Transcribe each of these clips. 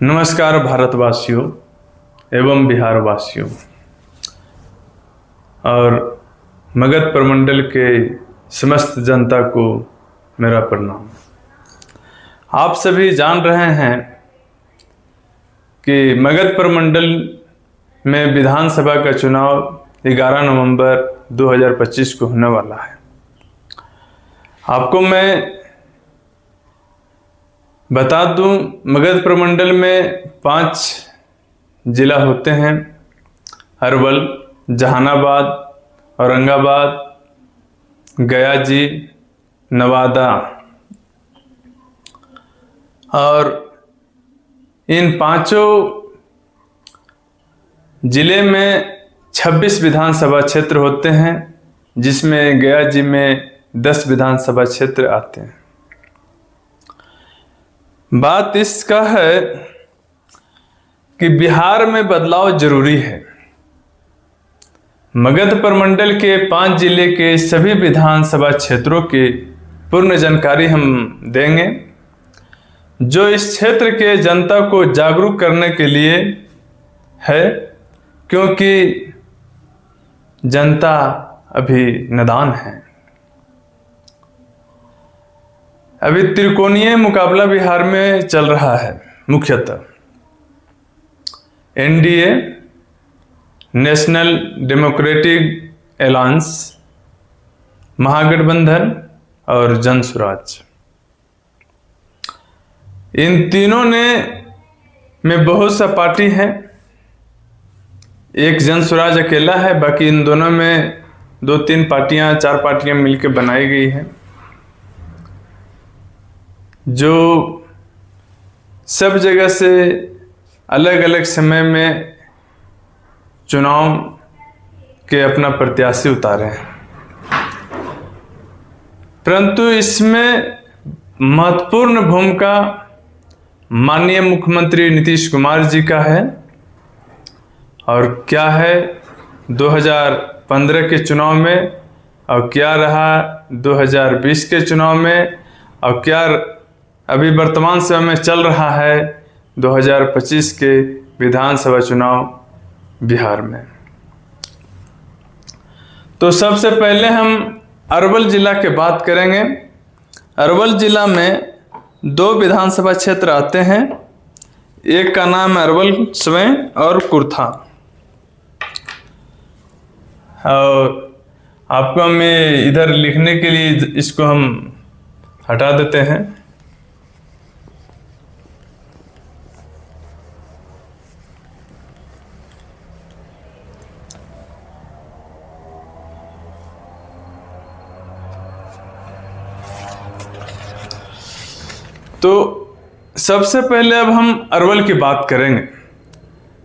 नमस्कार भारतवासियों एवं बिहारवासियों और मगध प्रमंडल के समस्त जनता को मेरा प्रणाम। आप सभी जान रहे हैं कि मगध प्रमंडल में विधानसभा का चुनाव 11 नवंबर 2025 को होने वाला है। आपको मैं बता दूं, मगध प्रमंडल में 5 जिला होते हैं: अरवल, जहानाबाद, औरंगाबाद, गया जी, नवादा। और इन 5 जिले में 26 विधानसभा क्षेत्र होते हैं, जिसमें गया जी में 10 विधानसभा क्षेत्र आते हैं। बात इसका है कि बिहार में बदलाव जरूरी है। मगध प्रमंडल के 5 जिले के सभी विधानसभा क्षेत्रों की पूर्ण जानकारी हम देंगे, जो इस क्षेत्र के जनता को जागरूक करने के लिए है, क्योंकि जनता अभी नादान है। अभी त्रिकोणीय मुकाबला बिहार में चल रहा है। मुख्यतः एनडीए, नेशनल डेमोक्रेटिक अलायंस, महागठबंधन और जनसुराज। इन तीनों में बहुत सा पार्टी है। एक जनसुराज अकेला है, बाकी इन दोनों में 2-3 पार्टियां, 4 पार्टियां मिलकर बनाई गई है, जो सब जगह से अलग अलग समय में चुनाव के अपना प्रत्याशी उतारे हैं। परंतु इसमें महत्वपूर्ण भूमिका माननीय मुख्यमंत्री नीतीश कुमार जी का है। और क्या है 2015 के चुनाव में, और क्या रहा 2020 के चुनाव में, और क्या अभी वर्तमान समय में चल रहा है 2025 के विधानसभा चुनाव बिहार में। तो सबसे पहले हम अरवल जिला की बात करेंगे। अरवल जिला में 2 विधानसभा क्षेत्र आते हैं। एक का नाम है अरवल स्वयं और कुर्था। और आपको मैं इधर लिखने के लिए इसको हम हटा देते हैं। तो सबसे पहले अब हम अरवल की बात करेंगे।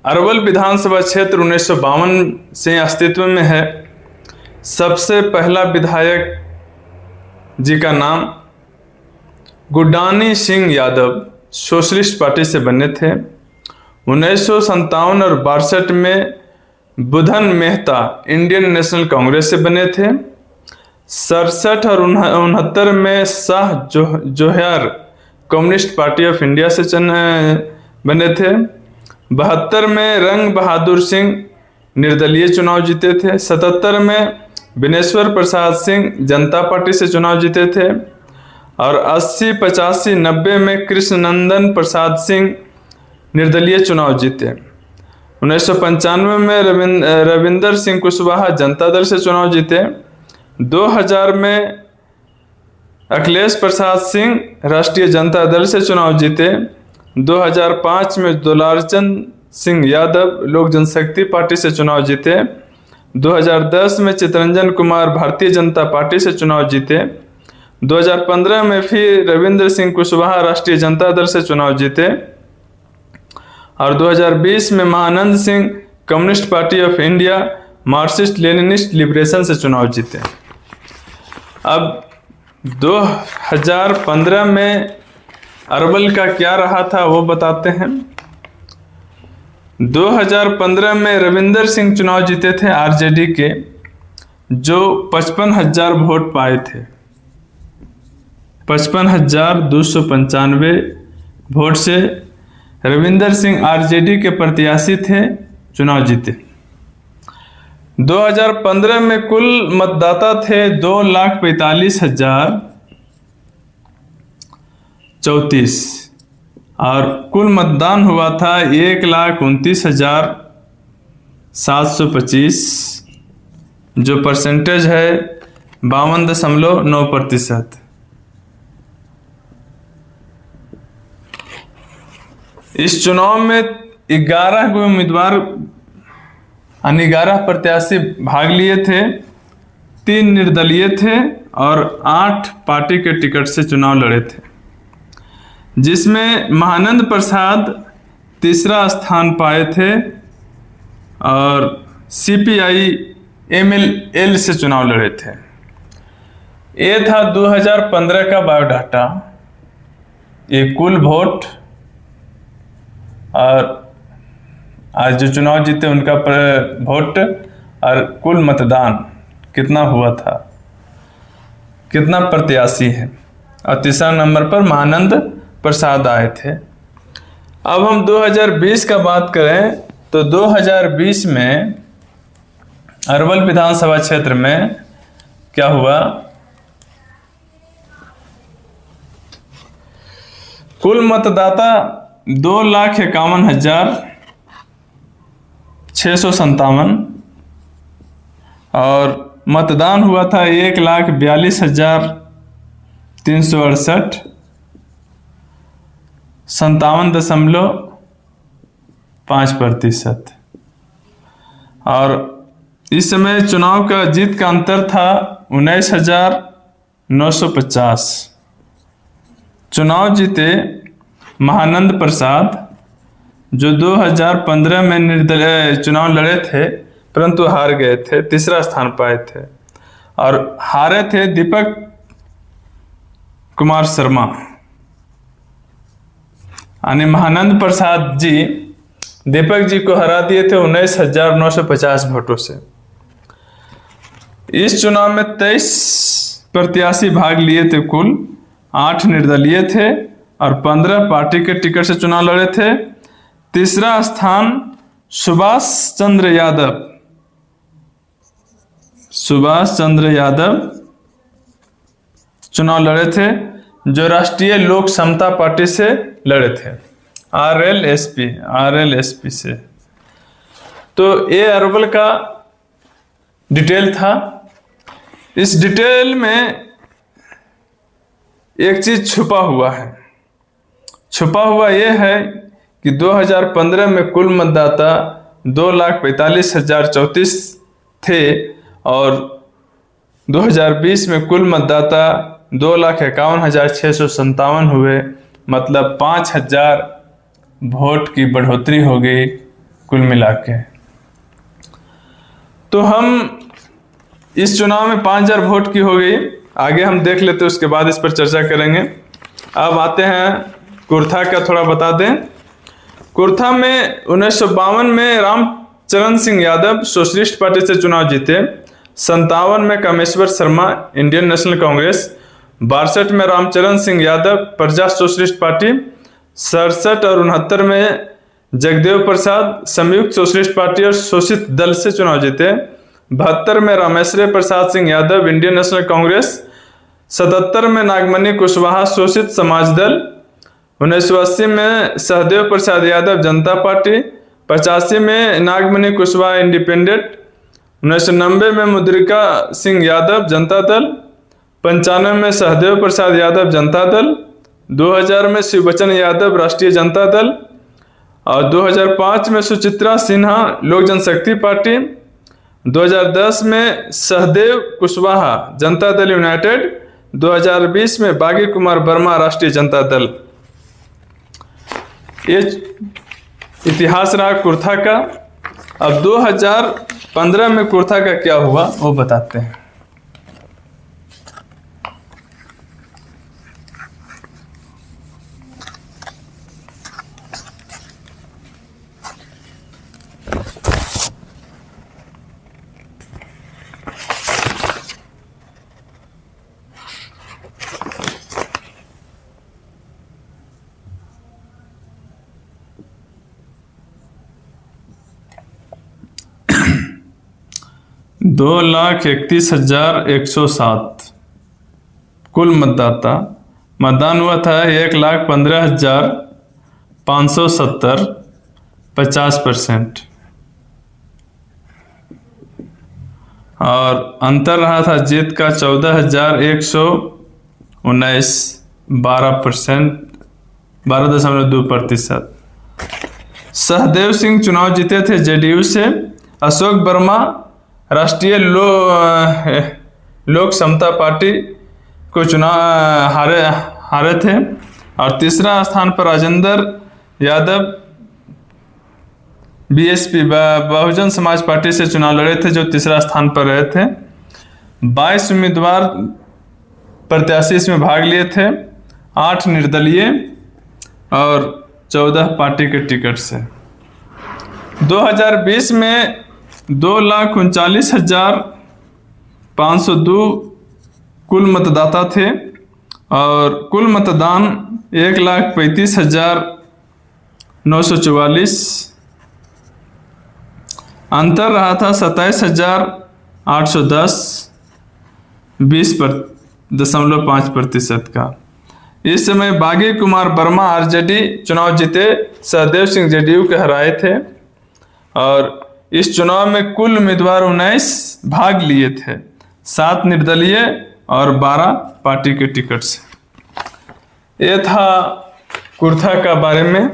अरवल विधानसभा क्षेत्र 1952 से अस्तित्व में है। सबसे पहला विधायक जी का नाम गुड्डानी सिंह यादव सोशलिस्ट पार्टी से बने थे। 1957 और 62 में बुधन मेहता इंडियन नेशनल कांग्रेस से बने थे। 67 और 69 में शाह जोहर कम्युनिस्ट पार्टी ऑफ इंडिया से बने थे। 72 में रंग बहादुर सिंह निर्दलीय चुनाव जीते थे। 77 में बिनेश्वर प्रसाद सिंह जनता पार्टी से चुनाव जीते थे। और 80, 85, 90 में कृष्णनंदन प्रसाद सिंह निर्दलीय चुनाव जीते। 1995 में रविंदर सिंह कुशवाहा जनता दल से चुनाव जीते। 2000 में अखिलेश प्रसाद सिंह राष्ट्रीय जनता दल से चुनाव जीते। 2005 में दुलारचंद सिंह यादव लोक जनशक्ति पार्टी से चुनाव जीते। 2010 में चितरंजन कुमार भारतीय जनता पार्टी से चुनाव जीते। 2015 में फिर रविंद्र सिंह कुशवाहा राष्ट्रीय जनता दल से चुनाव जीते। और 2020 में Mahanand Singh communist party of India Marxist Leninist liberation से चुनाव जीते। अब 2015 में अरवल का क्या रहा था वो बताते हैं। 2015 में रविंदर सिंह चुनाव जीते थे आरजेडी के, जो 55,000 वोट पाए थे। 55,295 वोट से रविंदर सिंह आरजेडी के प्रत्याशी थे, चुनाव जीते। 2015 में कुल मतदाता थे 2,45,034 और कुल मतदान हुआ था 1,29,725, जो परसेंटेज है 52.9%। इस चुनाव में 11 को उम्मीदवार यानी 11 प्रत्याशी भाग लिए थे, 3 निर्दलीय थे और 8 पार्टी के टिकट से चुनाव लड़े थे, जिसमें महानंद प्रसाद तीसरा स्थान पाए थे और सीपीआई एमएल से चुनाव लड़े थे। ये था 2015 का बायोडाटा। ये कुल वोट और आज जो चुनाव जीते उनका वोट और कुल मतदान कितना हुआ था, कितना प्रत्याशी है, और तीसरा नंबर पर महानंद प्रसाद आए थे। अब हम 2020 का बात करें तो 2020 में अरवल विधानसभा क्षेत्र में क्या हुआ, कुल मतदाता 2,51,657 और मतदान हुआ था 1,42,368, 57.5%। और इस समय चुनाव का जीत का अंतर था 19,950। चुनाव जीते महानंद प्रसाद, जो 2015 में निर्दलीय चुनाव लड़े थे परंतु हार गए थे, तीसरा स्थान पाए थे। और हारे थे दीपक कुमार शर्मा, यानी महानंद प्रसाद जी दीपक जी को हरा दिए थे 19,950 वोटों से। इस चुनाव में 23 प्रत्याशी भाग लिए थे, कुल 8 निर्दलीय थे और 15 पार्टी के टिकट से चुनाव लड़े थे। तीसरा स्थान सुभाष चंद्र यादव चुनाव लड़े थे, जो राष्ट्रीय लोक समता पार्टी से लड़े थे, आरएलएसपी से। तो ये अरवल का डिटेल था। इस डिटेल में एक चीज छुपा हुआ है। छुपा हुआ यह है कि 2015 में कुल मतदाता 2,45,034 थे और 2020 में कुल मतदाता 2,51,657 हुए, मतलब 5,000 वोट की बढ़ोतरी हो गई कुल मिला के। तो हम इस चुनाव में 5,000 वोट की हो गई, आगे हम देख लेते हैं, उसके बाद इस पर चर्चा करेंगे। अब आते हैं कुर्था का, थोड़ा बता दें। कुर्था में 1952 में रामचरण सिंह यादव सोशलिस्ट पार्टी से चुनाव जीते। 57 में कामेश्वर शर्मा इंडियन नेशनल कांग्रेस, 62 में रामचरण सिंह यादव प्रजा सोशलिस्ट पार्टी, 67 और 69 में जगदेव प्रसाद संयुक्त सोशलिस्ट पार्टी और शोषित दल से चुनाव जीते। 72 में रामेश्वर प्रसाद सिंह यादव इंडियन नेशनल कांग्रेस, 77 में नागमणि कुशवाहा शोषित समाज दल, 1980 में सहदेव प्रसाद यादव जनता पार्टी, 85 में नागमणि कुशवाहा इंडिपेंडेंट, 1990 में मुद्रिका सिंह यादव जनता दल, 95 में सहदेव प्रसाद यादव जनता दल, 2000 में शिवबचन यादव राष्ट्रीय जनता दल और 2005 में सुचित्रा सिन्हा लोक जनशक्ति पार्टी, 2010 में सहदेव कुशवाहा जनता दल यूनाइटेड, 2020 में बागी कुमार वर्मा राष्ट्रीय जनता दल। ये इतिहास रहा कुर्था का। अब 2015 में कुर्था का क्या हुआ वो बताते हैं। 2,31,107 कुल मतदाता। मतदान हुआ था 1,15,570, 50%। और अंतर रहा था जीत का 14,119, 12.2%। सहदेव सिंह चुनाव जीते थे जेडीयू से। अशोक वर्मा राष्ट्रीय लोक समता पार्टी को चुनाव हारे थे। और तीसरा स्थान पर राजेंद्र यादव बीएसपी बहुजन समाज पार्टी से चुनाव लड़े थे, जो तीसरा स्थान पर रहे थे। 22 उम्मीदवार प्रत्याशी इसमें भाग लिए थे, 8 निर्दलीय और 14 पार्टी के टिकट से। 2020 में 2,39,502 कुल मतदाता थे और कुल मतदान 1,35,944। अंतर रहा था 27,810, 20.5% का। इस समय बागी कुमार वर्मा आरजेडी चुनाव जीते, सहदेव सिंह जेडीयू के हराए थे। और इस चुनाव में कुल उम्मीदवार 19 भाग लिए थे, 7 निर्दलीय और 12 पार्टी के टिकट से। ये था कुर्था का बारे में।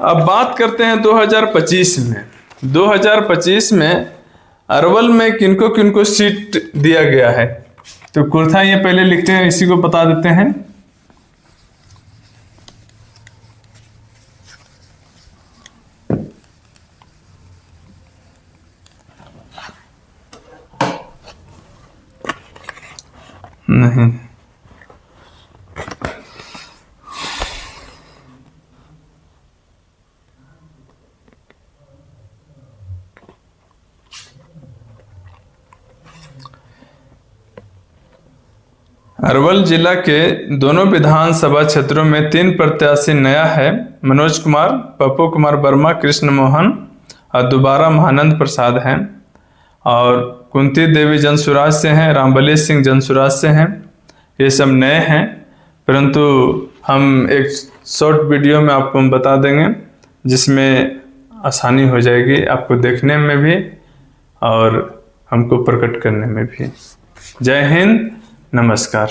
अब बात करते हैं 2025 में। 2025 में अरवल में किनको किनको सीट दिया गया है, तो कुर्था ये पहले लिखते हैं, इसी को बता देते हैं। नहीं, अरवल जिला के दोनों विधानसभा क्षेत्रों में 3 प्रत्याशी नया है। मनोज कुमार, पप्पू कुमार वर्मा, कृष्ण मोहन और दोबारा महानंद प्रसाद हैं। और कुंती देवी जनसुराज से हैं, रामबली सिंह जनसुराज से हैं। ये सब नए हैं, परंतु हम एक शॉर्ट वीडियो में आपको हम बता देंगे, जिसमें आसानी हो जाएगी आपको देखने में भी और हमको प्रकट करने में भी। जय हिंद, नमस्कार।